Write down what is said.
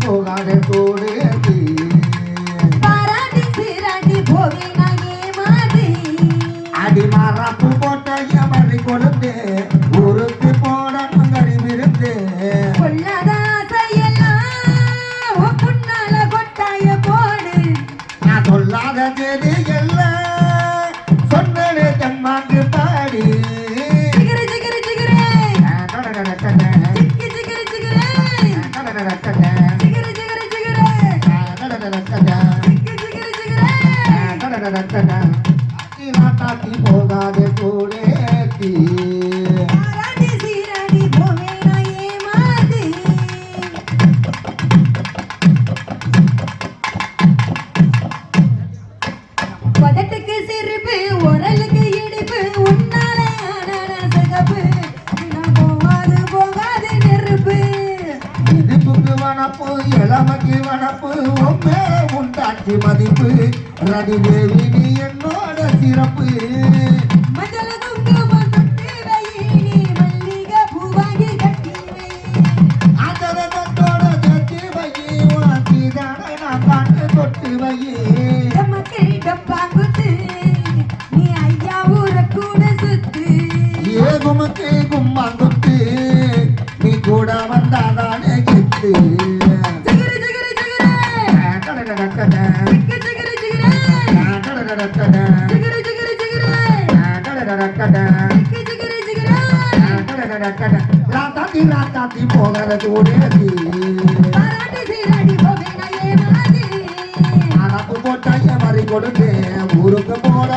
போகாத தோடு பாராட்டி சீராட்டி போவேனா ஏமாதி அடி மாறாப்பு போட்ட எமரி கொடுத்து ஊருக்கு போட மங்கடி விருந்து கொள்ளாத ஆசையெல்லாம் புண்ணால கொட்டாய போடு நான் சொல்லாத தேதி எல்லாம் சொன்னே தன்மாக்கு பாடி ஜிகிரு ஜிகிரு ஜிகிரு ஜிக்கி ஜிகிரு ஜிகிரு ஜிகிரு ஜிகிரு ஜிகிரு ஜிக்கி ஜிகிரு ஜிகிரு தாத்தி போகாதே தோடேத்தி பாராட்டி சீராட்டி போவேனா ஏமாதி பதட்டுக்கு சிரிப்பு உரலுக்கு இடிப்பு உன்னாலே ஆன சகப்பு நான் போகாது போகாது நெருப்பு இடுப்புக்கு வனப்பு இளமைக்கு வனப்பு மேல உண்டாட்சி மதிப்பு ரதி தேவி நீ என்னோட சிறப்பு மஞ்சள குங்குமம் தொட்டு வை நீ மல்லிகை பூவாகி கட்டி வை அதர தொட்டோட கட்டி வையே வாக்கி தானே நான் காட்டு தொட்டு வையே நமக்கு டப்பாங்குத்து நீ ஐயா ஊர கூட சுத்து ஏகுமுக்கு கும்மாங்குத்து நீ கூட வந்தாதானே கித்து ஜிகிரு ஜிகிரு ஜிகிரு ஜிக்கு ஜிகிரு ஜிகிரு ஜிகிரு ஜிகிரு ஜிகிரு ஜிக்கு ஜிகிரு ஜிகிரு ராத்தாத்தி போகிற தோடேத்தி பாராட்டி சீராட்டி போவேனா ஏமாதி அனப்பு போட்ட எமரி கொடுத்து ஊருக்கு போட